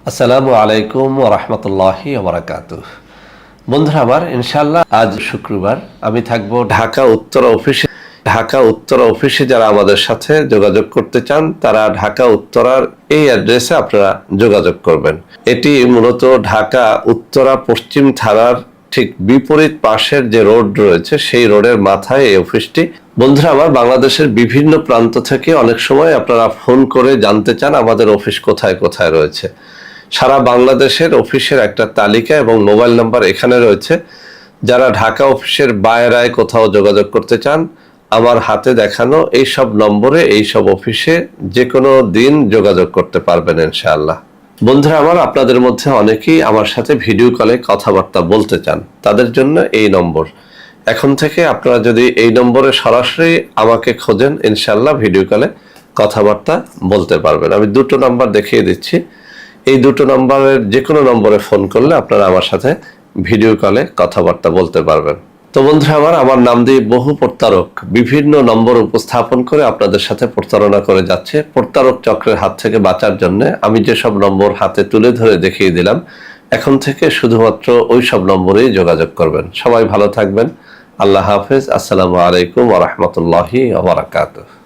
আসসালামু আলাইকুম ওয়া রাহমাতুল্লাহি ওয়া বারাকাতুহু। বন্ধুরা আমার, ইনশাআল্লাহ আজ শুক্রবার আমি থাকব ঢাকা উত্তরা অফিসে। যারা আমাদের সাথে যোগাযোগ করতে চান তারা ঢাকা উত্তরার এই অ্যাড্রেসে আপনারা যোগাযোগ করবেন। এটি মূলত ঢাকা উত্তরা পশ্চিম থানার ঠিক বিপরীত পাশের যে রোড রয়েছে সেই রোডের মাথায় এই অফিসটি। বন্ধুরা আমার, বাংলাদেশের বিভিন্ন প্রান্ত থেকে অনেক সময় আপনারা ফোন করে জানতে চান আমাদের অফিস কোথায় কোথায় রয়েছে। সারা বাংলাদেশের অফিসের একটা তালিকা এবং মোবাইল নাম্বার এখানে রয়েছে। যারা ঢাকা অফিসের বাইরে কোথাও যোগাযোগ করতে চান, আমার হাতে দেখানো এই সব নম্বরে এই সব অফিসে যে কোনো দিন যোগাযোগ করতে পারবেন ইনশাআল্লাহ। বন্ধুরা আমার, আপনাদের মধ্যে অনেকেই আমার সাথে ভিডিও কলে কথাবার্তা বলতে চান, তাদের জন্য এই নম্বর। এখন থেকে আপনারা যদি এই নম্বরে সরাসরি আমাকে খোঁজেন, ইনশাআল্লাহ ভিডিও কলে কথাবার্তা বলতে পারবেন। আমি দুটো নাম্বার দেখিয়ে দিচ্ছি। এই দুটো নম্বরের যে কোনো নম্বরে ফোন করলে আপনারা আমার সাথে ভিডিও কলে কথাবার্তা বলতে পারবেন। তো বন্ধুরা আমার নাম দিয়ে বহু প্রতারক বিভিন্ন নম্বর উপস্থাপন করে আপনাদের সাথে প্রতারণা করে যাচ্ছে। প্রতারক চক্রের হাত থেকে বাঁচার জন্য আমি যেসব নম্বর হাতে তুলে ধরে দেখিয়ে দিলাম, এখন থেকে শুধুমাত্র ওই সব নম্বরেই যোগাযোগ করবেন। সবাই ভালো থাকবেন। আল্লাহ হাফেজ। আসসালামু আলাইকুম ওয়া রাহমাতুল্লাহি ওয়া বারাকাতুহু।